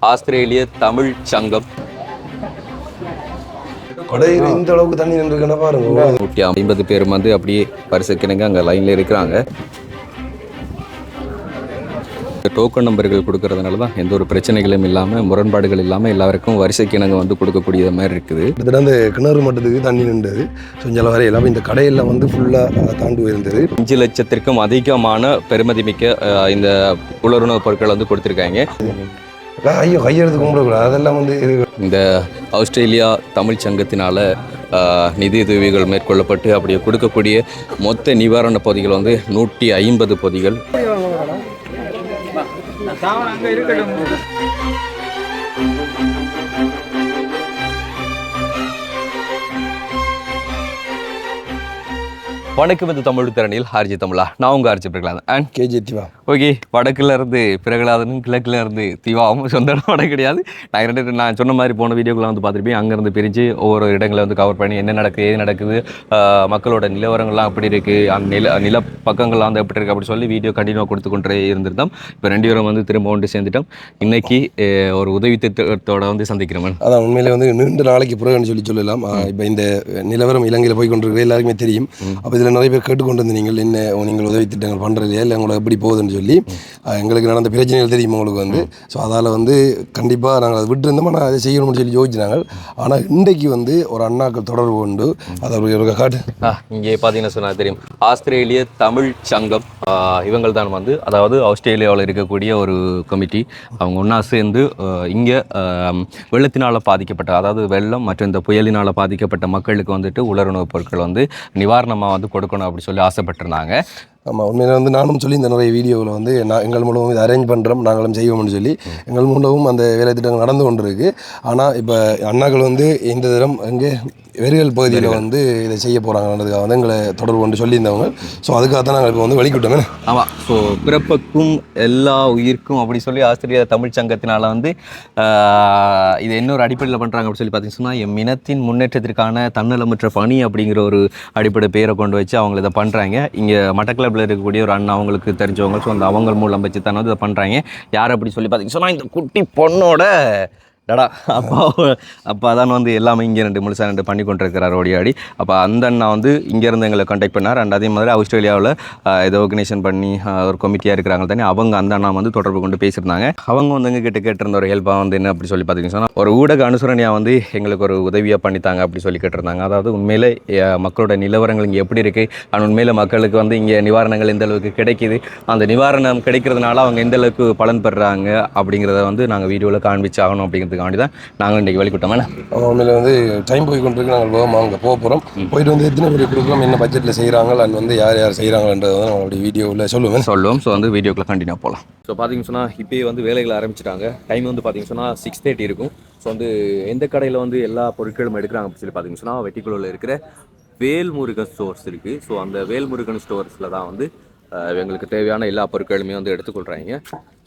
ஆஸ்திரேலிய தமிழ் சங்கம். இந்த அளவுக்கு தண்ணி நின்றுக்குன்னா பாருங்க. 150 பேர் வந்து அப்படியே பரிசுக்கிணங்க அங்கே லைனில் இருக்கிறாங்க. டோக்கன் நம்பர்கள் கொடுக்கறதுனால தான் எந்த ஒரு பிரச்சனைகளும் இல்லாமல், முரண்பாடுகள் இல்லாமல் எல்லாருக்கும் வரிசைக்கிணங்க வந்து கொடுக்கக்கூடிய மாதிரி இருக்குது. கிட்டத்தட்ட அந்த கிணறு மட்டத்துக்கு தண்ணி நின்றது கொஞ்சம் வரை எல்லாமே இந்த கடையில் வந்து ஃபுல்லாக தாண்டு போயிருந்தது. 5 லட்சத்திற்கும் அதிகமான பெருமதிமிக்க இந்த உலருணவுப் பொருட்கள் வந்து கொடுத்துருக்காங்க. ஐயோ கையெழுத்து கும்பிடக்கூடாது, அதெல்லாம் வந்து இந்த ஆஸ்திரேலியா தமிழ் சங்கத்தினால நிதியுதவிகள் மேற்கொள்ளப்பட்டு அப்படியே கொடுக்கக்கூடிய மொத்த நிவாரண பொதிகள் வந்து 150 பொதிகள். வணக்கம், இது தமிழ் திறனில் ஆர்ஜி தமிழா. நான் உங்கள் RG Prahaladhan and KG Diva. Okay, வடக்குல இருந்து பிரகலாதனும் கிழக்குல இருந்து திவாவும் சொந்த இடம் கிடையாது. நான் சொன்ன மாதிரி போன வீடியோக்குள்ள வந்து பார்த்துருப்பேன். அங்கேருந்து பிரித்து ஒவ்வொரு இடங்களை வந்து கவர் பண்ணி என்ன நடக்குது, ஏது நடக்குது, மக்களோட நிலவரங்கள்லாம் அப்படி இருக்குது, அந்த நில பக்கங்கள்லாம் வந்து எப்படி இருக்குது அப்படி சொல்லி வீடியோ கண்டினியூவாக கொடுத்து கொண்டே இருந்திருந்தோம். இப்போ 2 பேரும் வந்து திரும்ப ஒன்று சேர்ந்துட்டோம். இன்னைக்கு ஒரு உதவி திட்டத்தோட வந்து சந்திக்கிறோம். அதான் உண்மையிலே வந்து நீண்ட நாளைக்கு பிறகுன்னு சொல்லலாம். இப்போ இந்த நிலவரம் இலங்கையில் போய் கொண்டிருக்கிற எல்லாருக்குமே தெரியும். அப்போ இதில் நிறைய பேர் கேட்டுக்கொண்டு வந்து நீங்கள் உதவி திட்டங்கள் பண்ணுறதுலையா இல்லை உங்களுக்கு எப்படி போகுதுன்னு சொல்லி எங்களுக்கு நடந்த பிரச்சனைகள் தெரியும் உங்களுக்கு வந்து. ஸோ அதால் வந்து கண்டிப்பாக நாங்கள் அதை விட்டுருந்தோம், ஆனால் அதை செய்யணும்னு சொல்லி யோசிச்சினாங்க. ஆனால் இன்றைக்கு வந்து ஒரு அண்ணாக்கள் தொடர்பு கொண்டு அதை ஒரு காட்டு இங்கே பார்த்தீங்கன்னா சொன்னால் தெரியும், ஆஸ்திரேலிய தமிழ் சங்கம் இவங்கள் தான் வந்து, அதாவது ஆஸ்திரேலியாவில் இருக்கக்கூடிய ஒரு கமிட்டி. அவங்க ஒன்றா சேர்ந்து இங்கே வெள்ளத்தினால் பாதிக்கப்பட்ட, அதாவது வெள்ளம் மற்றும் இந்த புயலினால் பாதிக்கப்பட்ட மக்களுக்கு வந்துட்டு உலருணவுப் பொருட்கள் வந்து நிவாரணமாக வந்து கொடுக்கணும் அப்படி சொல்லி ஆசைப்பட்டிருந்தாங்க. ஆமாம், உண்மையில் வந்து நானும் சொல்லி இந்த நிறைய வீடியோவில் வந்து எங்கள் மூலமும் இதை அரேஞ்ச் பண்ணுறோம், நாங்களும் செய்வோம்னு சொல்லி எங்கள் மூலமும் அந்த வேலை திட்டங்கள் நடந்து கொண்டு இருக்குது. ஆனால் இப்போ அண்ணாக்கள் வந்து இந்த தரம் எங்கே வெறுகல் பகுதியில் வந்து இதை செய்ய போகிறாங்கன்றதுக்காக வந்து எங்களை தொடர்பு கொண்டு சொல்லியிருந்தவங்க. ஸோ அதுக்காக தான் நாங்கள் இப்போ வந்து வழிகிட்டோங்க. ஆமாம், ஸோ பிறப்புக்கும் எல்லா உயிர்க்கும் அப்படி சொல்லி ஆஸ்திரேலியா தமிழ் சங்கத்தினால் வந்து இது இன்னொரு அடிப்படையில் பண்ணுறாங்க அப்படி சொல்லி பார்த்தீங்கன்னா, என் இனத்தின் முன்னேற்றத்திற்கான தன்னலமற்ற பணி அப்படிங்கிற ஒரு அடிப்படை பேரை கொண்டு வச்சு அவங்க இதை பண்ணுறாங்க. இங்கே மட்டக்களப்பில் இருக்கக்கூடிய ஒரு அண்ணா அவங்களுக்கு தெரிஞ்சவங்க, ஸோ அந்த அவங்க மூலம் வச்சு தானே வந்து இதை பண்ணுறாங்க. யார் அப்படி சொல்லி பார்த்தீங்கன்னா, இந்த குட்டி பொண்ணோட டடா அப்போ தான் வந்து எல்லாமே இங்கே 2 பண்ணி கொண்டிருக்கிறார் ஓடியாடி. அப்போ அந்த அண்ணா வந்து இங்கேருந்து எங்களை கான்டாக்ட் பண்ணார். அண்ட் அதே மாதிரி ஆஸ்திரேலியாவில் இதை ஆர்கனைசேஷன் பண்ணி ஒரு கமிட்டியாக இருக்கிறாங்க தானே, அவங்க அந்த அண்ணா வந்து தொடர்பு கொண்டு பேசியிருந்தாங்க. அவங்க வந்து எங்கள் கேட்டிருந்த ஒரு ஹெல்ப்பாக வந்து என்ன அப்படி சொல்லி பார்த்தீங்கன்னா, ஒரு ஊடக அனுசரணையாக வந்து எங்களுக்கு ஒரு உதவியாக பண்ணித்தாங்க அப்படி சொல்லி கேட்டிருந்தாங்க. அதாவது உண்மையிலே மக்களோட நிலவரங்கள் இங்கே எப்படி இருக்குது, ஆனால் உண்மையில் மக்களுக்கு வந்து இங்கே நிவாரணங்கள் எந்த அளவுக்கு கிடைக்கிது, அந்த நிவாரணம் கிடைக்கிறதுனால அவங்க எந்த அளவுக்கு பலன் பெறுறாங்க அப்படிங்கிறத வந்து நாங்கள் வீடியோவில் காண்பிச்சு ஆகணும் அப்படிங்கிறது தான் நாங்கள் இன்றைக்கி வழிவிட்டோம். உண்மையில் வந்து டைம் போய் கொண்டிருக்கு, நாங்கள் அங்கே போக போகிறோம். போயிட்டு வந்து எத்தனை பேர் கொடுக்குறோம், என்ன பட்ஜெட்டில் செய்கிறாங்க, அண்ட் வந்து யார் யார் செய்கிறாங்கன்றதை தான் நம்மளுடைய வீடியோவில் சொல்லுவோம். ஸோ வந்து வீடியோக்குள்ள கண்டினியூ போகலாம். ஸோ பார்த்தீங்கன்னு சொன்னால் இப்போயே வந்து வேலைகளை ஆரம்பிச்சிட்டாங்க. டைம் வந்து பார்த்தீங்கன்னு சொன்னால் 6:30 இருக்கும். ஸோ வந்து எந்த கடையில் வந்து எல்லா பொருட்களும் எடுக்கிறாங்க அப்படின்னு சொல்லி பார்த்தீங்கன்னு சொன்னால், வெட்டிக்குழுவில் இருக்கிற வேல்முருகன் ஸ்டோர்ஸ் இருக்குது. ஸோ அந்த வேல்முருகன் ஸ்டோர்ஸில் தான் வந்து எங்களுக்கு தேவையான எல்லா பொருட்களுமே வந்து எடுத்துக்கொள்கிறாங்க.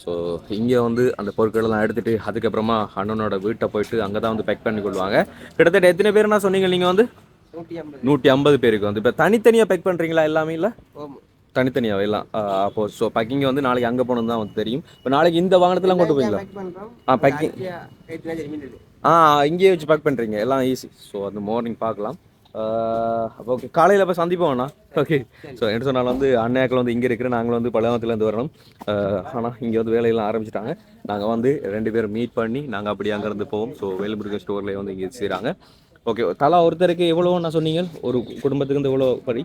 ஸோ இங்கே வந்து அந்த பொருட்களெல்லாம் எடுத்துகிட்டு அதுக்கப்புறமா அண்ணனோட வீட்டை போயிட்டு அங்கே தான் வந்து பேக் பண்ணி கொள்வாங்க. கிட்டத்தட்ட எத்தனை பேர்னா சொன்னீங்க நீங்கள் வந்து? 150 பேருக்கு வந்து இப்போ தனித்தனியாக பேக் பண்ணுறீங்களா எல்லாமே? இல்லை தனித்தனியாக எல்லாம். அப்போது ஸோ பேக்கிங்கை வந்து நாளைக்கு அங்கே போகணும் தான் வந்து தெரியும். இப்போ நாளைக்கு இந்த வாகனத்தில் கொண்டு போவீங்களா? பேக்கிங் இங்கேயே வச்சு பேக் பண்ணுறீங்க, எல்லாம் ஈஸி. ஸோ அந்த மார்னிங் பார்க்கலாம். ஓகே, காலையில் இப்போ சந்திப்போம்ண்ணா. ஓகே, ஸோ என்ன சொன்னாலும் வந்து அண்ணாக்கள் வந்து இங்கே இருக்கிற, நாங்களும் வந்து பழவத்துலேருந்து வரணும். ஆனால் இங்கே வந்து வேலையெல்லாம் ஆரம்பிச்சிட்டாங்க. நாங்கள் வந்து 2 பேரும் மீட் பண்ணி நாங்கள் அப்படி அங்கேருந்து போவோம். ஸோ வேல்முருகன் ஸ்டோர்லேயே வந்து இங்கே செய்கிறாங்க. ஓகே, தலா ஒருத்தருக்கு எவ்வளோ நான் சொன்னீங்க? ஒரு குடும்பத்துக்கு வந்து எவ்வளோ படி?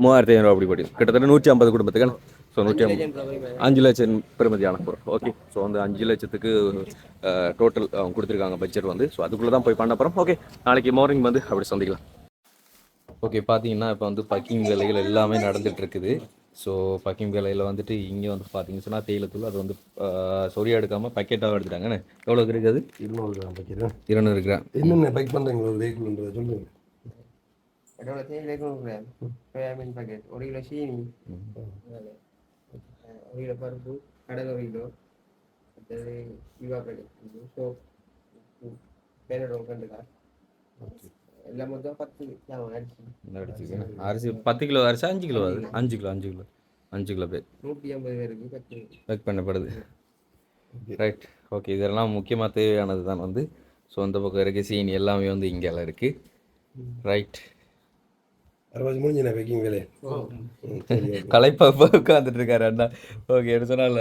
3500 அப்படி படி, கிட்டத்தட்ட 150 குடும்பத்துக்கு. ஸோ 150 5 லட்சம் பெருமதியான பொருள். ஓகே, ஸோ வந்து 5 லட்சத்துக்கு டோட்டல் அவங்க கொடுத்துருக்காங்க பட்ஜெட் வந்து. ஸோ அதுக்குள்ளே தான் போய் பண்ண போகிறோம். ஓகே, நாளைக்கு மார்னிங் வந்து அப்படி சந்திக்கலாம். ஓகே, பார்த்தீங்கன்னா இப்போ வந்து பக்கிங் வேலைகள் எல்லாமே நடந்துகிட்டு இருக்குது. ஸோ பக்கிங் வேலையில் வந்துட்டு இங்கே வந்து பார்த்தீங்கன்னு சொன்னால் தேயிலத்தூள் அது வந்து சொரியா எடுக்காமல் பக்கெட்டாக எடுத்துட்டாங்கன்னு. எவ்வளோ இருக்குது? 200 கிராம். என்னென்ன பேக் பண்ணுறீங்களா வெஹிக்கிள்ன்றதை சொல்லுங்கள். சோயாபீன் பாக்கெட் 1 கிலோ, சீனி 1 கிலோ, பருப்பு கடலை 1 கிலோ, அடுத்தது யுவா பாக்கெட், சோப், பேனடோல் 2 கார், எல்லாம் மொத்தம் 10 அரிசி 10 கிலோ அரிசி 5 கிலோ 5 கிலோ பேர் 150 பேருக்கு பேக் பண்ணப்படுது. ரைட். ஓகே, இதெல்லாம் முக்கியமாக தேவையானது தான் வந்து. ஸோ அந்த பக்கம் இருக்க சீன் எல்லாமே வந்து இங்கெல்லாம் இருக்குது. ரைட். அறுபது முடிஞ்சு நான் பேக்கிங் வேலையை சரி ஓகே. களைப்பாக உட்காந்துட்டு இருக்காரு அண்ணா. ஓகே, எடுத்து சொன்னால்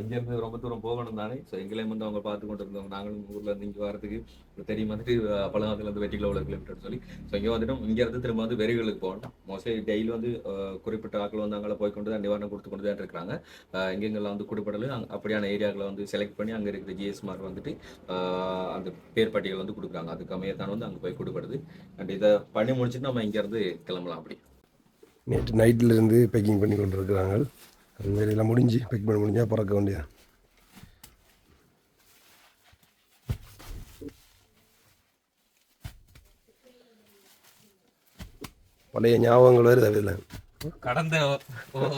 இங்கேருந்து ரொம்ப தூரம் போகணும் தானே. ஸோ எங்களையும் வந்து அவங்க பார்த்து கொண்டு இருந்தவங்க. நாங்களும் ஊரில் இருந்து இங்கே வரதுக்கு தெரியும் வந்துட்டு பழங்காலத்துலேருந்து வெட்டிக்கில் உள்ள கிலோமீட்டர்னு சொல்லி. ஸோ இங்கே வந்துட்டு இங்கேருந்து திரும்ப வந்து வெறிகளுக்கு போகணும். மோஸ்ட்லி டெய்லி வந்து குறிப்பிட்ட ஆட்கள் வந்து அங்கே போய் கொண்டு தான் நிவாரணம் கொடுத்து கொண்டு தான் இருக்கிறாங்க. எங்கெங்கெல்லாம் வந்து குடிப்படல் அப்படியான ஏரியாக்களை வந்து செலக்ட் பண்ணி அங்கே இருக்கிற ஜிஎஸ்மார் வந்துட்டு அந்த பேர் பட்டியல் வந்து கொடுக்குறாங்க. அதுக்கு அமையத்தான் வந்து அங்கே போய் கொடுப்படுது. அண்ட் இதை பண்ணி முடிச்சுட்டு நம்ம இங்கேருந்து கிளம்பலாம். அப்படி நேற்று நைட்டிலேருந்து பேக்கிங் பண்ணி கொண்டு இருக்கிறாங்க. அது வேலையெல்லாம் முடிஞ்சு பேக் பண்ண முடிஞ்சால் பறக்க வேண்டியது. பழைய ஞாபகங்கள் வருது அதில். கடந்த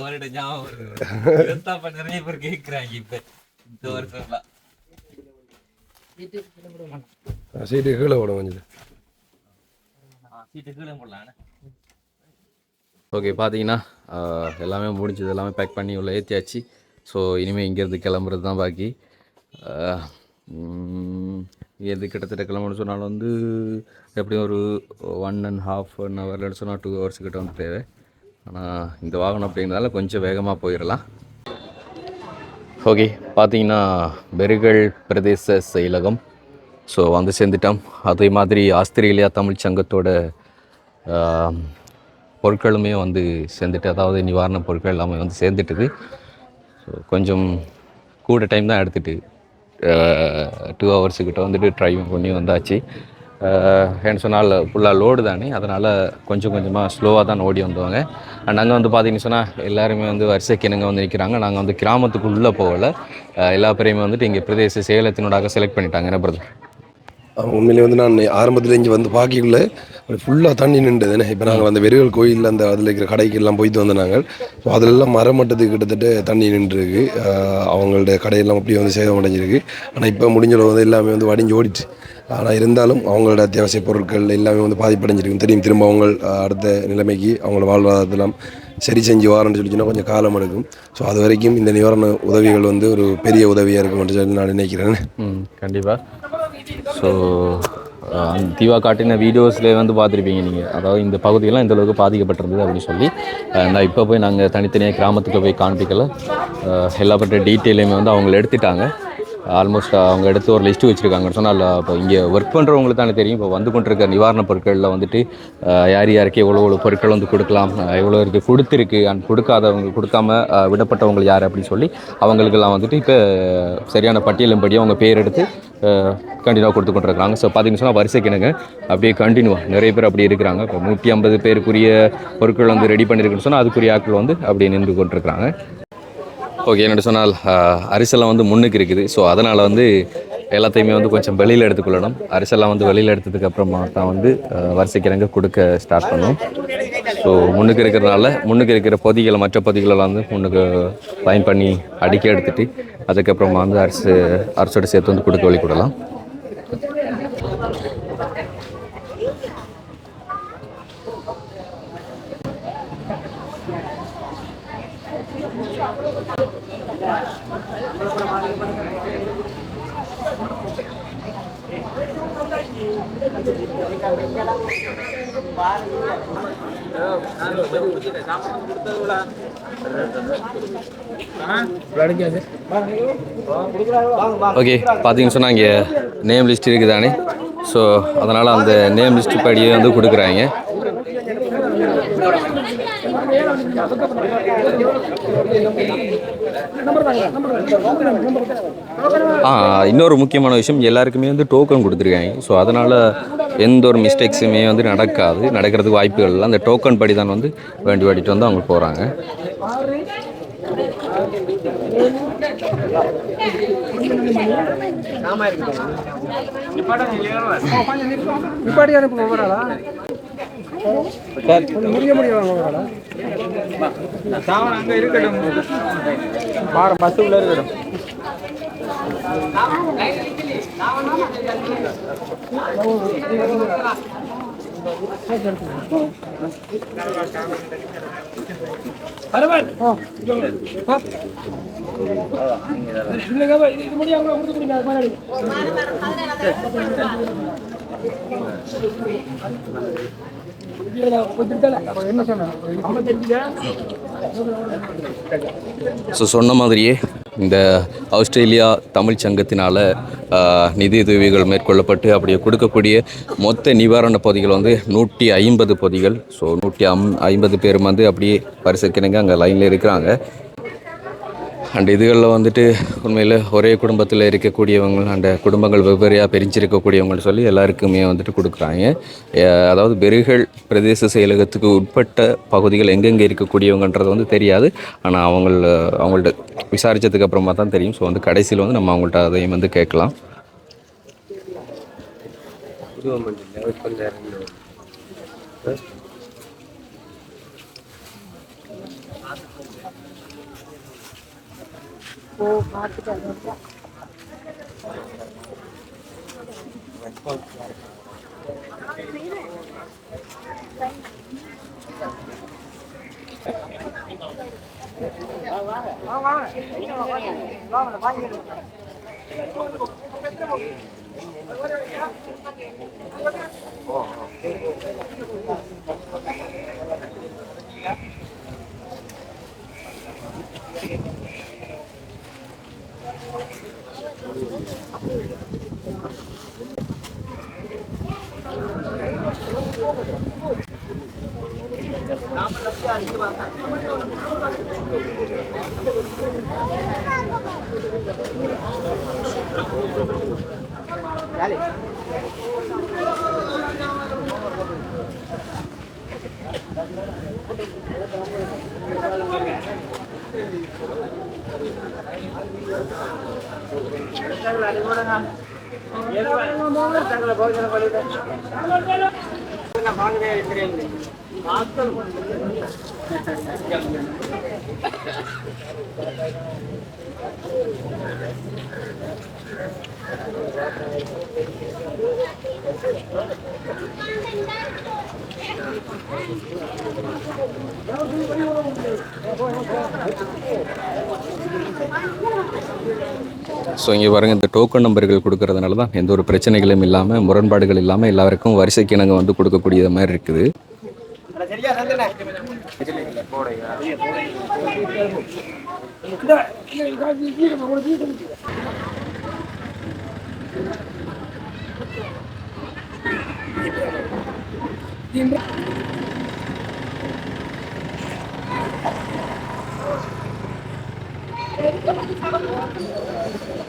வருட ஞாபகம் நிறைய பேர் கேட்குறாங்க. இப்போ இந்த வருஷம்லாம் சீட்டு கீழே போட கொஞ்சம் சீட்டு கீழே போடலாம். ஓகே, பார்த்தீங்கன்னா எல்லாமே முடிஞ்சது. எல்லாமே பேக் பண்ணி உள்ள ஏற்றியாச்சு. ஸோ இனிமேல் இங்கேருந்து கிளம்புறது தான் பாக்கி. இங்கேருந்து கிட்டத்தட்ட கிளம்புன்னு சொன்னாலும் வந்து எப்படியும் ஒரு 1.5 hour சொன்னால் 2 hours கிட்ட வந்து தேவை. ஆனால் இந்த வாகனம் அப்படிங்கிறதால கொஞ்சம் வேகமாக போயிடலாம். ஓகே, பார்த்தீங்கன்னா பெருகல் பிரதேச செயலகம் ஸோ வந்து சேர்ந்துட்டோம். அதே மாதிரி ஆஸ்திரேலியா தமிழ் சங்கத்தோட பொருட்களுமே வந்து சேர்ந்துட்டு, அதாவது நிவாரண பொருட்கள் எல்லாமே வந்து சேர்ந்துட்டுது. ஸோ கொஞ்சம் கூட டைம் தான் எடுத்துகிட்டு 2 hours கிட்ட வந்துட்டு ட்ரைவிங் பண்ணி வந்தாச்சு. ஏன்னு சொன்னால் ஃபுல்லாக லோடு தானே, அதனால் கொஞ்சம் கொஞ்சமாக ஸ்லோவாக தான் ஓடி வந்தவங்க. அண்ட் அங்கே வந்து பார்த்தீங்கன்னு சொன்னால் எல்லாருமே வந்து வரிசைக்கு இணங்க வந்து நிற்கிறாங்க. நாங்கள் வந்து கிராமத்துக்குள்ளே போகலை. எல்லா பேரையுமே வந்துட்டு இங்கே பிரதேச சேலத்தினோடாக செலக்ட் பண்ணிட்டாங்க. என்ன பிரதர்? உண்மையிலே வந்து நான் ஆரம்பத்தில் இங்கே வந்து பார்க்கக்குள்ள ஃபுல்லாக தண்ணி நின்றுதுன்னு. இப்போ நாங்கள் அந்த வெறிகள் கோயில் அந்த அதில் இருக்கிற கடைக்கு எல்லாம் போயிட்டு வந்த நாங்கள். ஸோ அதிலெல்லாம் மரமட்டத்துக்கு கிட்டத்தட்ட தண்ணி நின்றுருக்கு. அவங்களோட கடையெல்லாம் அப்படியே வந்து சேதம் அடைஞ்சிருக்கு. ஆனால் இப்போ முடிஞ்சளவு வந்து எல்லாமே வந்து வடிஞ்சு ஓடிட்டு. ஆனால் இருந்தாலும் அவங்களோட அத்தியாவசிய பொருட்கள் எல்லாமே வந்து பாதிப்படைஞ்சிருக்கு. தெரியும், திரும்ப அவங்க அடுத்த நிலைமைக்கு அவங்களோட வாழ்வாதாரத்தெல்லாம் சரி செஞ்சு வாரன்னு சொல்லிச்சுன்னா கொஞ்சம் காலம் எடுக்கும். ஸோ அது வரைக்கும் இந்த நிவாரண உதவிகள் வந்து ஒரு பெரிய உதவியாக இருக்கும்னு சொல்லி நான் நினைக்கிறேன். கண்டிப்பாக. ஸோ தீவா காட்டின வீடியோஸில் வந்து பார்த்துருப்பீங்க நீங்கள். அதாவது இந்த பகுதியெல்லாம் இந்த அளவுக்கு பாதிக்கப்பட்டிருந்தது அப்படின்னு சொல்லி. நான் இப்போ போய் நாங்கள் தனித்தனியாக கிராமத்துக்கு போய் காண்பிக்கல. எல்லா பட்ட டீட்டெயிலையுமே வந்து அவங்கள எடுத்துட்டாங்க. ஆல்மோஸ்ட் அவங்க எடுத்து ஒரு லிஸ்ட்டு வச்சுருக்காங்கன்னு சொன்னால், இப்போ இங்கே ஒர்க் பண்ணுறவங்களுக்கு தானே தெரியும். இப்போ வந்து கொண்டிருக்க நிவாரணப் பொருட்களில் வந்துட்டு யார் யாருக்கு எவ்வளோ பொருட்கள் வந்து கொடுக்கலாம், எவ்வளோ இருக்குது கொடுத்துருக்கு, அண்ட் கொடுக்காதவங்க கொடுக்காம விடப்பட்டவங்க யார் அப்படின்னு சொல்லி அவங்களுக்கெல்லாம் வந்துட்டு இப்போ சரியான பட்டியலின்படி அவங்க பேர் எடுத்து கண்டினியூவாக கொடுத்து கொண்டிருக்கிறாங்க. ஸோ பார்த்தீங்கன்னு சொன்னால் வரிசைக்கிணங்க அப்படியே கண்டினியூவாக நிறைய பேர் அப்படி இருக்கிறாங்க. இப்போ 150 பேருக்குரிய பொருட்கள் வந்து ரெடி பண்ணியிருக்குன்னு சொன்னால் அதுக்குரிய ஆட்கள் வந்து அப்படியே நின்று கொண்டிருக்கிறாங்க. ஓகே, என்னென்னு சொன்னால் அரிசெல்லாம் வந்து முன்னுக்கு இருக்குது. ஸோ அதனால் வந்து எல்லாத்தையுமே வந்து கொஞ்சம் வெளியில் எடுத்துக்கொள்ளணும். அரிசெல்லாம் வந்து வெளியில் எடுத்ததுக்கப்புறமா தான் வந்து வரிசைக்கிறங்க கொடுக்க ஸ்டார்ட் பண்ணும். ஸோ முன்னுக்கு இருக்கிறதுனால முன்னுக்கு இருக்கிற பொதிகளை மற்ற பொதிகளெல்லாம் வந்து முன்னுக்கு லைன் பண்ணி அடுக்கி எடுத்துகிட்டு அதுக்கப்புறமா வந்து அரிசோடு சேர்த்து வந்து கொடுக்க வழி கொடுக்கலாம். ஓகே, பார்த்தீங்கன்னு சொன்னால் இங்கே நேம் லிஸ்ட் இருக்குது தானே. ஸோ அதனால் அந்த நேம் லிஸ்ட் படியே வந்து கொடுக்குறாங்க. இன்னொரு முக்கியமான விஷயம், எல்லாருக்குமே வந்து டோக்கன் கொடுத்துருக்காங்க. ஸோ அதனால் எந்த ஒரு மிஸ்டேக்ஸுமே வந்து நடக்கிறதுக்கு வாய்ப்புகள் இல்லை. அந்த டோக்கன் படி தான் வந்து வேண்டிட்டு வந்து அவங்க போகிறாங்க. ஸோ சொன்ன மாதிரியே இந்த ஆஸ்திரேலியா தமிழ் சங்கத்தினால் நிதியுதவிகள் மேற்கொள்ளப்பட்டு அப்படியே கொடுக்கக்கூடிய மொத்த நிவாரண பொதிகள் வந்து 150 பொதிகள். ஸோ 150 பேரும் வந்து அப்படியே பரிசுக்கிணங்க அங்கே லைனில் இருக்கிறாங்க. அண்ட் இதுகளில் வந்துட்டு உண்மையில் ஒரே குடும்பத்தில் இருக்கக்கூடியவங்க அந்த குடும்பங்கள் வெவ்வேறையாக பிரிஞ்சிருக்கக்கூடியவங்கன்னு சொல்லி எல்லாருக்குமே வந்துட்டு கொடுக்குறாங்க. அதாவது பெருகல் பிரதேச செயலகத்துக்கு உட்பட்ட பகுதிகள் எங்கெங்கே இருக்கக்கூடியவங்கன்றது வந்து தெரியாது. ஆனால் அவங்கள்ட்ட விசாரித்ததுக்கு அப்புறமா தான் தெரியும். ஸோ வந்து கடைசியில் வந்து நம்ம அவங்கள்ட்ட அதையும் வந்து கேட்கலாம். ஸோ இங்கே பாருங்கள், இந்த டோக்கன் நம்பர்கள் கொடுக்கறதுனால தான் எந்த ஒரு பிரச்சனைகளும் இல்லாமல் முரண்பாடுகள் இல்லாமல் எல்லாருக்கும் வரிசைக்கு நாங்கள் வந்து கொடுக்கக்கூடிய மாதிரி இருக்குது.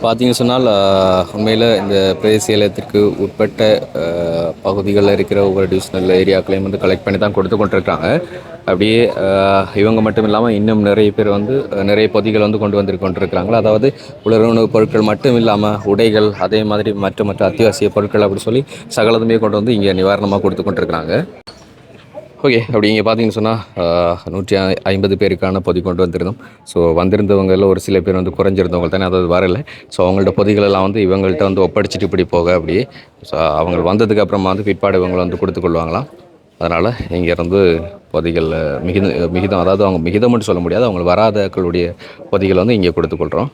பார்த்தீங்க சொன்னால் உண்மையில் இந்த பிரதேச செயலகத்திற்கு உட்பட்ட பகுதிகளில் இருக்கிற ஒவ்வொரு டிவிஷனல் ஏரியாக்களையும் வந்து கலெக்ட் பண்ணி தான் கொடுத்து கொண்டிருக்காங்க. அப்படியே இவங்க மட்டும் இல்லாமல் இன்னும் நிறைய பேர் வந்து நிறைய பொதிகள் வந்து கொண்டு வந்து கொண்டிருக்கிறாங்களா. அதாவது உலர்வுணவுப் பொருட்கள் மட்டும் இல்லாமல் உடைகள், அதே மாதிரி மற்ற அத்தியாவசிய பொருட்கள் அப்படி சொல்லி சகலதுமே கொண்டு வந்து இங்கே நிவாரணமாக கொடுத்து கொண்டிருக்கிறாங்க. ஓகே, அப்படி இங்கே பார்த்தீங்கன்னு சொன்னால் 150 பேருக்கான பொதி கொண்டு வந்திருந்தோம். ஸோ வந்திருந்தவங்களில் ஒரு சில பேர் வந்து குறைஞ்சிருந்தவங்க தானே, அதாவது வரலை. ஸோ அவங்கள்ட்ட பொதிகளெல்லாம் வந்து இவங்கள்ட்ட வந்து ஒப்படைச்சிட்டு இப்படி போக அப்படியே. ஸோ அவங்க வந்ததுக்கு அப்புறமா வந்து பிற்பாடு இவங்களை வந்து கொடுத்துக்கொள்வாங்களாம். அதனால் இங்கேருந்து பொதிகள் மிகிதம், அதாவது அவங்க மிகிதம் மட்டும் சொல்ல முடியாது, அவங்க வராதக்களுடைய பொதிகளை வந்து இங்கே கொடுத்துக்கொள்கிறோம்.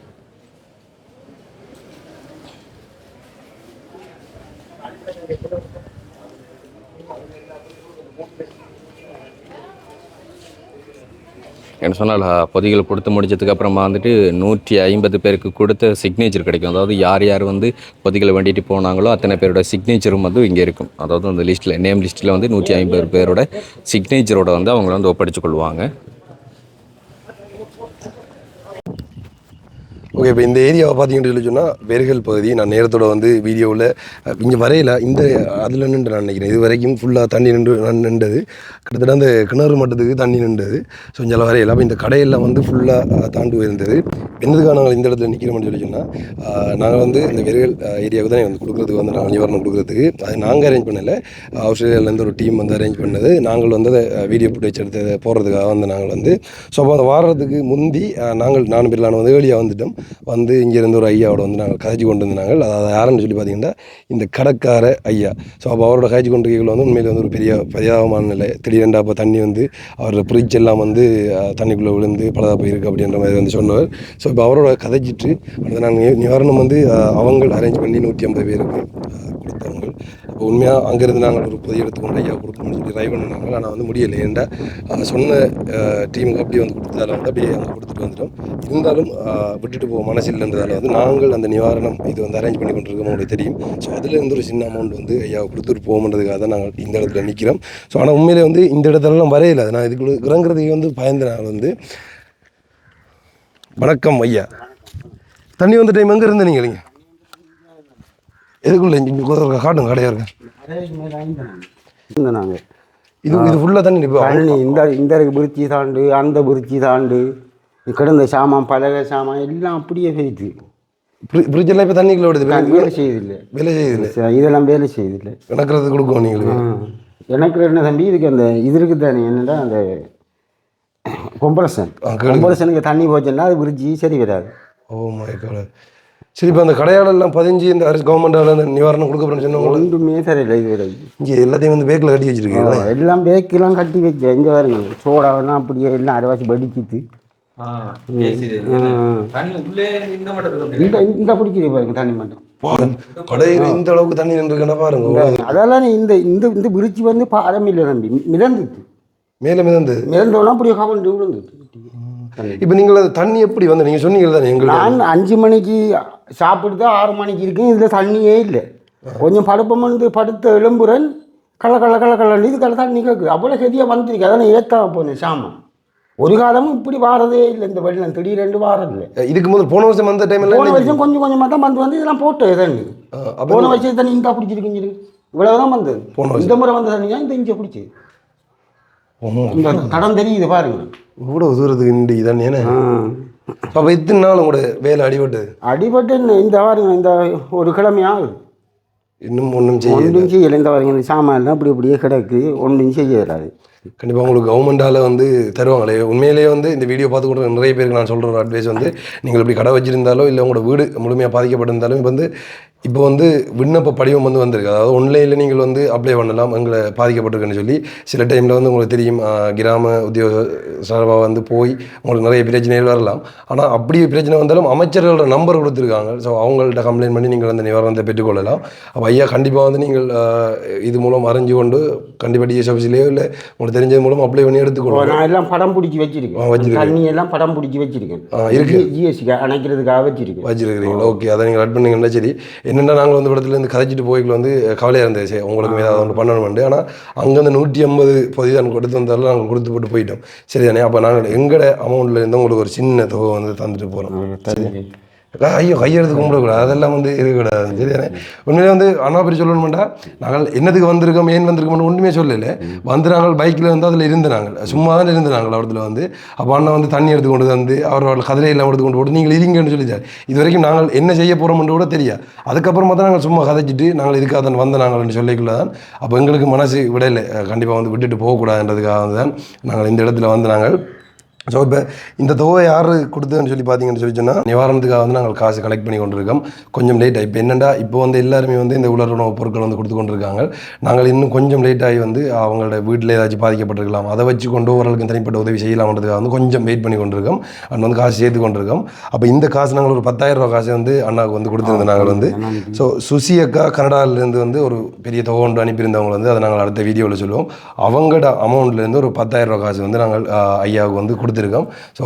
என்ன சொன்னால் பொதிகள் கொடுத்து முடிச்சதுக்கு அப்புறமா வந்துட்டு 150 பேருக்கு கொடுத்த சிக்னேச்சர் கிடைக்கும். அதாவது யார் யார் வந்து பொதிகளை வேண்டிட்டு போனாங்களோ அத்தனை பேரோட சிக்னேச்சரும் வந்து இங்கே இருக்கும். அதாவது அந்த லிஸ்ட்டில், நேம் லிஸ்ட்டில் வந்து 150 பேரோட சிக்னேச்சரோட வந்து அவங்கள வந்து ஒப்படைச்சு கொள்வாங்க. ஓகே, இப்போ இந்த ஏரியாவை பார்த்தீங்கன்னு சொன்னால் வேர்கள் பகுதி. நான் நேரத்தோட வந்து வீடியோவில் இங்கே வரையில இந்த அதில் நின்று நான் நினைக்கிறேன். இது வரைக்கும் ஃபுல்லாக தண்ணி நின்றது, கிட்டத்தட்ட அந்த கிணறு மட்டத்துக்கு தண்ணி நின்றது. ஸோ இங்கே வரையில அப்போ இந்த கடையெல்லாம் வந்து ஃபுல்லாக தாண்டு போயிருந்தது. என்னதுக்காக நாங்கள் இந்த இடத்துல நிற்கிறோம்னு சொன்னால், நாங்கள் வந்து இந்த வேர்கள் ஏரியாவுக்கு தான் வந்து கொடுக்குறதுக்கு வந்து நாங்கள் நிவாரணம் கொடுக்குறதுக்கு அது நாங்கள் அரேஞ்ச் பண்ணலை, ஆஸ்திரேலியாவிலேருந்து ஒரு டீம் வந்து அரேஞ்ச் பண்ணது. நாங்கள் வந்து அதை வீடியோ ஃபுட்டேஜ் எடுத்து போடுறதுக்காக வந்து நாங்கள் வந்து ஸோ அப்போ அதை வாடுறதுக்கு முந்தி நானும் பிறலான வந்து ஏர்லியாக வந்துட்டோம். வந்து இங்கேருந்து ஒரு ஐயாவோட வந்து நாங்கள் கதைச்சு கொண்டு வந்தாங்க. அதாவது யாருன்னு சொல்லி பார்த்தீங்கன்னா இந்த கடற்கார ஐயா. ஸோ அப்போ அவரோட கதைச்சு கொண்டு வந்து உண்மையில் வந்து ஒரு பெரிய பரிதாபமான நிலை. திடீரெண்டா அப்போ தண்ணி வந்து அவரோட பிரிட்ஜ் எல்லாம் வந்து தண்ணிக்குள்ளே விழுந்து பலதாப்பு இருக்குது அப்படின்ற மாதிரி வந்து சொன்னவர். ஸோ இப்போ அவரோட கதைச்சிட்டு அடுத்து நாங்கள் நிவாரணம் வந்து அவங்க அரேஞ்ச் பண்ணி 150 பேருக்கு கொடுத்தவங்க. அப்போ உண்மையாக அங்கேருந்து நாங்கள் ஒரு பொதி எடுத்துக்கொண்டு ஐயா கொடுக்கணும்னு சொல்லி ட்ரை பண்ணினாங்க. ஆனால் வந்து முடியலை. ஏன்டா சொன்ன டீமுக்கு அப்படியே வந்து கொடுத்ததால வந்து அப்படியே அங்கே கொடுத்துட்டு வந்துட்டோம். இருந்தாலும் விட்டுட்டு போக மனசு இல்லைன்றதால வந்து நாங்கள் அந்த நிவாரணம் இது வந்து அரேஞ்ச் பண்ணி கொண்டிருக்கோம் உங்களுக்கு தெரியும். ஸோ அதில் இருந்து ஒரு சின்ன அமௌண்ட் வந்து ஐயா கொடுத்துட்டு போகணுன்றதுக்காக தான் நாங்கள் இந்த இடத்துல நிற்கிறோம். ஸோ ஆனால் உண்மையிலே வந்து இந்த இடத்துலலாம் வரையில நான் இதுக்குள்ள இறங்குறதுக்கு வந்து பயந்து நாங்கள் வந்து வணக்கம் ஐயா. தண்ணி வந்த டைம் எங்கே இருந்த நீங்கள் எதுக்குள்ள காட்டுங்க கடையாக இருக்கேன் நாங்கள் இது ஃபுல்லாக தண்ணி இப்போ தண்ணி இந்த பிரிச்சி தாண்டு அந்த பிரிச்சி தாண்டு கிடந்த சாமான் பலகை சாமான் எல்லாம் அப்படியே போயிடுது. ஃப்ரிட்ஜ் எல்லாம் இப்போ தண்ணிக்குள்ள விடுது. வேலை செய்யுதில்லை இதெல்லாம் வேலை செய்யுதில்லை. கணக்கிறது கொடுக்கும் நீங்களுக்கு. எனக்கு என்ன தம்பி இதுக்கு அந்த இது இருக்குது தானே என்னடா அந்த கொம்பரசனுக்கு தண்ணி போச்சுன்னா அது பிரிட்ஜி சரி வராது. Oh my god. சரி இப்போ அந்த கடையாளெல்லாம் பதிஞ்சு இந்த அரசு கவர்மெண்டால் அந்த நிவாரணம் கொடுக்கப்படுன்னு சொன்னவங்க ஒன்றுமே சரியில்லை இது வரை. இங்கே எல்லாத்தையும் வந்து பேக்கில் கட்டி வச்சுருக்கீங்க. எல்லாம் பேக்கெல்லாம் கட்டி வச்சு எங்கே வருங்க சோடாவெல்லாம் அப்படியே எல்லாம் அரைவாசி படிச்சுட்டு இந்த பிடிக்கிது பாருங்க தண்ணி மட்டும் கடையில் இந்த அளவுக்கு தண்ணி நின்றுக்குன்னா பாருங்க. அதெல்லாம் இந்த இந்த இந்த பிரிட்ஜ் வந்து பாரம் இல்லை தம்பி மிதந்துட்டு மேலே மிதந்தோன்னா அப்படியே கவர்ந்து விழுந்துட்டு. இப்போ நீங்கள் அது தண்ணி எப்படி வந்து நீங்கள் சொன்னீங்க தானே எங்களுக்கு நான் 5 மணிக்கு சாப்பிட்டு 6 மணிக்கு இருக்கேன். இதில் தண்ணியே இல்லை. கொஞ்சம் படுப்பம் வந்து படுத்த எலும்புறன் கள்ள இது தண்ணி கேட்குது. அவ்வளோ கதியாக வந்துருக்கு. அதான் ஏற்காம போனேன் சாமான். ஒரு காலமும் இப்படி வாரதே இல்லை. இந்த வெள்ளம் திடீரெண்டு வாரதில்லை. இதுக்கு முதல் போன வருஷம் வந்த டைமில் போன வருஷம் கொஞ்சம் கொஞ்சமாக தான் வந்து இதெல்லாம் போட்டு தண்ணி போன வருஷம் தண்ணி இங்கே பிடிச்சிருக்கு இவ்வளவுதான் வந்தது. இந்த முறை வந்த தண்ணியா இந்த இங்கே பிடிச்சி இந்த தடம் தெரியுது பாருங்க. கூட தூரத்துக்கு நின்று இதானே. அப்போ இத்தனை நாள் உங்களோட வேலை அடிபட்டு இந்த பாருங்க இந்த ஒரு கிழமை ஆகுது. இன்னும் ஒன்றும் செய்யலை. இந்த பாருங்க இந்த சாமான்லாம் அப்படி அப்படியே கிடக்கு. ஒன்றும் செய்யலாது. கண்டிப்பாக உங்களுக்கு கவர்மெண்டால் வந்து தருவாங்களே. உண்மையிலேயே வந்து இந்த வீடியோ பார்த்து கூட நிறைய பேருக்கு நான் சொல்கிற ஒரு அட்வைஸ் வந்து நீங்கள் இப்படி கடை வச்சுருந்தாலோ இல்லை உங்களோட வீடு முழுமையாக பாதிக்கப்பட்டிருந்தாலும் இப்போ வந்து விண்ணப்ப படிவம் வந்து வந்திருக்கு. அதாவது ஆன்லைனில் நீங்கள் வந்து அப்ளை பண்ணலாம் எங்களை பாதிக்கப்பட்டிருக்குன்னு சொல்லி. சில டைமில் வந்து உங்களுக்கு தெரியும் கிராம உத்தியோக சார்பாக வந்து போய் உங்களுக்கு நிறைய பிரச்சனைகள் வரலாம். ஆனால் அப்படியே பிரச்சனை வந்தாலும் அமைச்சர்களோட நம்பர் கொடுத்துருக்காங்க. ஸோ அவங்கள்ட்ட கம்ப்ளைண்ட் பண்ணி நீங்கள் அந்த நிவாரணத்தை பெற்றுக்கொள்ளலாம். அப்போ ஐயா கண்டிப்பாக வந்து நீங்கள் இது மூலம் அறிஞ்சு கொண்டு கண்டிப்பாக டிஎஸ் ஆஃபீஸ்லேயோ இல்லை உங்களுக்கு தெரிஞ்சது மூலம் அப்ளை பண்ணி எடுத்துக்கொள்ளலாம். நான் எல்லாம் படம் பிடிச்சி வச்சிருக்கேன். தண்ணி எல்லாம் படம் பிடிச்சி வச்சிருக்கேன். இருக்கு ஜிஎஸ்டி அணைக்கிறதுக்காக வச்சிருக்கிறீங்களா? ஓகே, அதை நீங்கள் அட் பண்ணீங்கன்னா சரி. என்னென்னா நாங்கள் வந்து இடத்துலேருந்து கதைச்சிட்டு போய்க்குள்ள வந்து கவலையாக இருந்துச்சு உங்களுக்கு ஏதாவது ஒன்று பண்ணணும்ட்டு. ஆனால் அங்கேருந்து 150 பொதி தான் கொடுத்து வந்தாலும் நாங்கள் கொடுத்து போட்டு போயிட்டோம். சரி தானே. அப்போ நாங்கள் எங்களோட அமௌண்ட்லேருந்து உங்களுக்கு ஒரு சின்ன தொகை வந்து தந்துட்டு போகிறோம். ஐயோ கையெழுத்து கும்பிடக்கூடாது, அதெல்லாம் வந்து இருக்கக்கூடாது. சரிதானே. உண்மையிலே வந்து அண்ணா பேர் சொல்லணும்டா நாங்கள் என்னதுக்கு வந்திருக்கோம் ஏன் வந்திருக்கோம்னு ஒன்றுமே சொல்லலை. வந்து நாங்கள் பைக்கில் வந்து அதில் இருந்தாங்க, சும்மா தான் இருந்தாங்க இடத்துல வந்து. அப்போ அண்ணா வந்து தண்ணி எடுத்து கொண்டு வந்து அவர்கள் கதிரை எல்லாம் எடுத்து கொண்டு போட்டு நீங்கள் இருங்கன்னு சொல்லிட்டார். இது வரைக்கும் நாங்கள் என்ன செய்ய போகிறோம்னு கூட தெரியாது. அதுக்கப்புறமா தான் நாங்கள் சும்மா கதைச்சிட்டு நாங்கள் இதுக்காக தான் வந்த நாங்கள்னு சொல்லிக்குள்ள தான் அப்போ எங்களுக்கு மனசு விடலை. கண்டிப்பாக வந்து விட்டுட்டு போகக்கூடாதுன்றதுக்காக தான் நாங்கள் இந்த இடத்துல வந்து நாங்கள். ஸோ இப்போ இந்த தொகை யார் கொடுத்ததுன்னு சொல்லி பார்த்தீங்கன்னு சொல்லி சொன்னால் நிவாரணத்துக்காக வந்து நாங்கள் காசு கலெக்ட் பண்ணி கொண்டிருக்கோம். கொஞ்சம் லேட்டாக இப்போ என்னென்னா இப்போ வந்து எல்லாருமே வந்து இந்த உலர் உணவுப் பொருட்கள் வந்து கொடுத்து கொண்டிருக்காங்க. நாங்கள் இன்னும் கொஞ்சம் லேட்டாகி வந்து அவங்களோட வீட்டில் ஏதாச்சும் பாதிக்கப்பட்டிருக்கலாம், அதை வச்சு கொண்டு ஓரளவுக்கு தனிப்பட்ட உதவி செய்யலாம்ன்றதுக்காக வந்து கொஞ்சம் வெயிட் பண்ணி கொண்டிருக்கோம். அண்ட் வந்து காசு சேர்த்து கொண்டிருக்கோம். அப்போ இந்த காசு நாங்கள் ஒரு 10,000 ரூபா காசு வந்து அண்ணாவுக்கு வந்து கொடுத்துருந்தோம். நாங்கள் வந்து ஸோ சுசி அக்கா கனடாவிலேருந்து வந்து ஒரு பெரிய தொகை ஒன்று அனுப்பியிருந்தவங்க வந்து அதை நாங்கள் அடுத்த வீடியோவில் சொல்லுவோம். அவங்களோட அமௌண்ட்லேருந்து ஒரு 10,000 ரூபா காசு வந்து நாங்கள் ஐயாவுக்கு வந்து கொடுத்துருக்கோம். ஸோ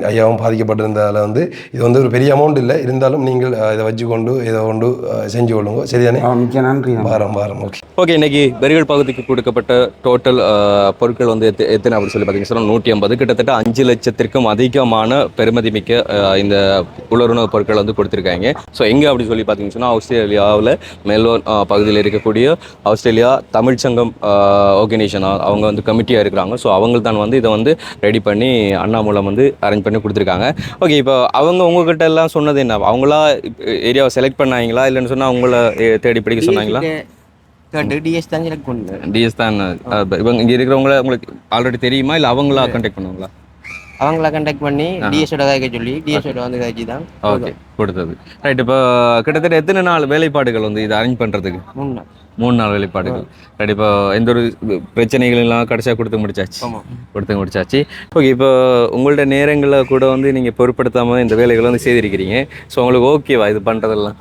ஐயாவும் பாதிக்கப்பட்டிருந்தால வந்து இது வந்து ஒரு பெரிய அமௌண்ட் இல்லை, இருந்தாலும் நீங்கள் இதை வச்சுக்கொண்டு இதை கொண்டு செஞ்சு கொள்ளுங்க. சரிதானே. நன்றி. வாரம் ஓகே. இன்னைக்கு பெரிகள் பகுதிக்கு கொடுக்கப்பட்ட டோட்டல் பொருட்கள் வந்து எத்தனை அப்படின்னு சொல்லி பார்த்தீங்கன்னா 150, கிட்டத்தட்ட 5 லட்சத்திற்கும் அதிகமான பெருமதி மிக்க இந்த உலருணவு பொருட்கள் வந்து கொடுத்துருக்காங்க. ஸோ எங்கே அப்படி சொல்லி பார்த்தீங்கன்னா ஆஸ்திரேலியாவில் மெல்போர்ன் பகுதியில் இருக்கக்கூடிய ஆஸ்திரேலியா தமிழ்ச்சங்கம் ஆர்கனைசேஷன் அவங்க வந்து கமிட்டியாக இருக்கிறாங்க. ஸோ அவங்க தான் வந்து இதை வந்து ரெடி பண்ணி அண்ணா மூலம் வந்து அரேஞ்ச் பண்ணி கொடுத்துருக்காங்க. ஓகே. இப்போ அவங்க உங்ககிட்ட எல்லாம் சொன்னது என்ன? அவங்களா ஏரியாவை செலக்ட் பண்ணாங்களா இல்லைன்னு சொன்னால் அவங்கள தேடி பிடிக்க சொன்னாங்களா? டிஎஸ் தான் செலக்ட் பண்ணுங்க. டிஎஸ் தான். இவங்க இங்கே இருக்கிறவங்கள உங்களுக்கு ஆல்ரெடி தெரியுமா இல்லை அவங்களா கான்டாக்ட் பண்ணுவாங்களா? அவங்கள கண்டக்ட் பண்ணி டிஎஸோட காய்க்க சொல்லி டிஎஸோட வந்து காய்ச்சி தான் ஓகே கொடுத்தது. ரைட். இப்போ கிட்டத்தட்ட எத்தனை நாள் வேலைப்பாடுகள் வந்து இதை அரேஞ்ச் பண்ணுறதுக்கு? 3 நாள். 3 நாள் வேலைப்பாடுகள். ரைட். இப்போ எந்த ஒரு பிரச்சனைகள் எல்லாம் கடைசியாக கொடுத்து முடிச்சாச்சு. கொடுத்து முடிச்சாச்சு. ஓகே. இப்போ உங்கள்ட்ட நேரங்களை கூட வந்து நீங்கள் பொருட்படுத்தாமல் இந்த வேலைகளை வந்து செய்திருக்கிறீங்க. ஸோ உங்களுக்கு ஓகேவா இது பண்ணுறதெல்லாம்?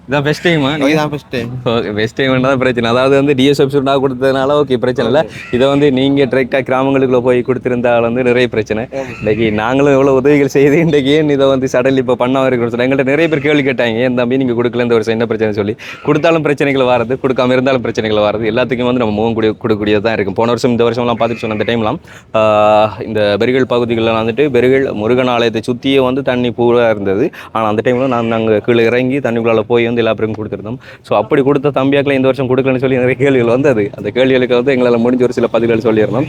இதான் பெஸ்ட் டைமா? இதுதான் first time. Okay. Best time தான் பிரச்சனை. அதாவது வந்து டிஎஸ் ஆஃபீஸர்னாக கொடுத்ததுனால ஓகே பிரச்சனை இல்லை. இதை வந்து நீங்கள் டிரெக்டாக கிராமங்களுக்குள்ளே போய் கொடுத்துருந்தால் வந்து நிறைய பிரச்சனை. இன்றைக்கி நாங்களும் எவ்வளோ உதவிகள் செய்து இன்றைக்கி ஏன் இதை வந்து சடன்லி இப்போ பண்ணாமல் இருக்கிறோம் சொல்லி எங்கள்கிட்ட நிறைய பேர் கேள்வி கேட்டாங்க. ஏன் தம்பி நீங்கள் கொடுக்கல இந்த வருஷம் என்ன பிரச்சனை சொல்லி. கொடுத்தாலும் பிரச்சனைகள் வரது, கொடுக்காம இருந்தாலும் பிரச்சனைகள் வரது. எல்லாத்துக்கும் வந்து நம்ம முகம் கொடுக்கக்கூடியது தான் இருக்கும். போன வருஷம் இந்த வருஷம்லாம் பார்த்துட்டு சொன்ன அந்த டைம்லாம் இந்த பெருகல் பகுதிகளில் வந்துட்டு பெருகல் முருகன் ஆலயத்தை சுற்றியே வந்து தண்ணி பூராக இருந்தது. ஆனால் அந்த டைமில் நாங்கள் கீழே இறங்கி தண்ணிக்குள்ளால் போய் வந்து எல்லா பேருக்கும் கொடுத்துருந்தோம். ஸோ அப்படி கொடுத்த தம்பியாக்களை இந்த வருஷம் கொடுக்கலன்னு சொல்லி நிறைய கேள்விகள் வந்தது. அந்த கேள்விகளுக்கு வந்து எங்களால் முடிஞ்ச ஒரு சில பதில்கள் சொல்லியிருந்தோம்.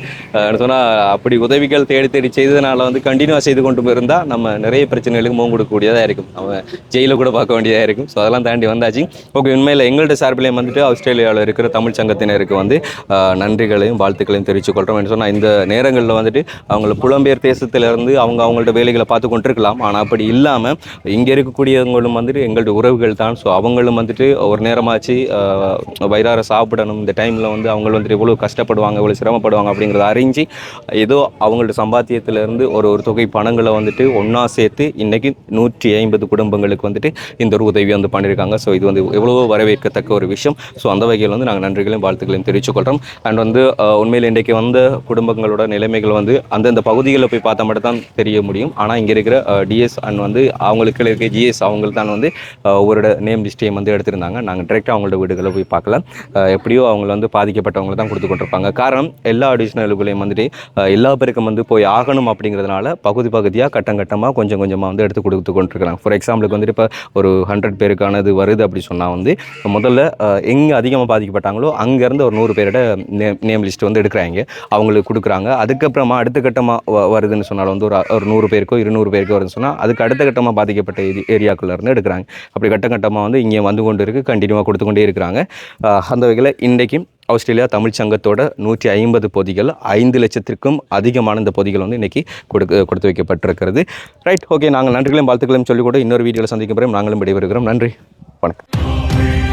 சொன்னால் அப்படி உதவிகள் தேடி தேடி செய்ததுனால வந்து கண்டினியூவாக செய்து கொண்டு இருந்தால் நம்ம நிறைய பிரச்சனைகளுக்கு முகம் கொடுக்கக்கூடியதாக இருக்கும். நம்ம ஜெயிலில் கூட பார்க்க வேண்டியதாக இருக்கும். ஸோ அதெல்லாம் தாண்டி வந்தாச்சு. ஓகே. உண்மையில் எங்கள்கிட்ட சார்பிலையும் வந்துட்டு ஆஸ்திரேலியாவில் இருக்கிற தமிழ் சங்கத்தினருக்கு வந்து நன்றிகளையும் வாழ்த்துக்களையும் தெரிவித்துக்கொள்கிறோம். என்று சொன்னால் இந்த நேரங்களில் வந்துட்டு அவங்கள புலம்பெயர் தேசத்திலிருந்து அவங்கள்ட்ட வேலைகளை பார்த்து கொண்டிருக்கலாம். ஆனால் அப்படி இல்லாமல் இங்கே இருக்கக்கூடியவங்களும் வந்துட்டு எங்களோட உறவுகள் தான். ஸோ அவங்களும் வந்துட்டு ஒரு நேரமாச்சு வயிறார சாப்பிடணும். இந்த டைமில் வந்து அவங்க வந்துட்டு எவ்வளோ கஷ்டப்படுவாங்க, எவ்வளோ சிரமப்படுவாங்க அப்படிங்கிறத அறிஞ்சு ஏதோ அவங்களோட சம்பாத்தியத்திலேருந்து ஒரு தொகை பணங்களை வந்துட்டு ஒன்றா சேர்த்து இன்றைக்கி 150 குடும்பங்களுக்கு வந்துட்டு இந்த ஒரு உதவி வந்து பண்ணியிருக்காங்க. ஸோ இது வந்து எவ்வளவோ வரவேற்கத்தக்க ஒரு விஷயம். ஸோ அந்த வகையில் வந்து நாங்கள் நன்றிகளையும் வாழ்த்துக்களையும் தெரிவித்துக்கொள்கிறோம். அண்ட் வந்து உண்மையில் இன்றைக்கு வந்த குடும்பங்களோட நிலைமைகள் வந்து அந்தந்த பகுதிகளில் போய் பார்த்தா மட்டும் தான் தெரிய முடியும். ஆனால் இங்கே இருக்கிற டிஎஸ் அண்ட் வந்து அவங்களுக்கு இருக்க ஜிஎஸ் அவங்களுக்கு தான் வந்து ஒவ்வொரு நேம் லிஸ்ட்டையும் வந்து எடுத்திருந்தாங்க. நாங்கள் டிரெக்டாக அவங்களோட வீடுகளை போய் பார்க்கல. எப்படியோ அவங்க வந்து பாதிக்கப்பட்டவங்களை தான் கொடுத்து கொண்டிருப்பாங்க. காரணம் எல்லா அடிஷ்னலுக்குள்ளேயும் வந்துட்டு எல்லா பேருக்கும் வந்து போய் ஆகணும் அப்படிங்கிறதுனால பகுதியாக கட்டமாக கொஞ்சம் கொஞ்சமாக வந்து எடுத்து கொடுத்து கொண்டிருக்கிறாங்க. ஃபார் எக்ஸாம்பிளுக்கு வந்துட்டு இப்போ ஒரு 100 பேருக்கானது வருது அப்படி சொன்னால் வந்து முதல்ல எங்கே அதிகமாக பாதிக்கப்பட்டாங்களோ அங்கேருந்து ஒரு 100 பேரோட நேம் லிஸ்ட் வந்து எடுக்கிறாங்க, அவங்களுக்கு கொடுக்குறாங்க. அதுக்கப்புறமா அடுத்த கட்டமாக வருதுன்னு சொன்னாலும் வந்து ஒரு 100 பேருக்கோ 200 பேருக்கோ வருதுன்னு சொன்னால் அதுக்கு அடுத்த கட்டமாக பாதிக்கப்பட்ட ஏரியாக்குள்ளேருந்து எடுக்கிறாங்க. அப்படி கட்டமாக வந்து இங்கே வந்து கொண்டு இருக்குது, கண்டினியூவாக கொடுத்து கொண்டே இருக்கிறாங்க. அந்த வகையில் இன்றைக்கும் ஆஸ்திரேலியா தமிழ் சங்கத்தோட 150 பொதிகள் 5 லட்சத்திற்கும் அதிகமான இந்த பொதிகள் வந்து இன்றைக்கி கொடுத்து வைக்கப்பட்டிருக்கிறது. ரைட். ஓகே. நாங்கள் நன்றிகளையும் வாழ்த்துக்களையும் சொல்லிக் கூட இன்னொரு வீடியோவில் சந்திக்கும் பிறகு நாங்களும் விடைபெறுகிறோம். நன்றி, வணக்கம்.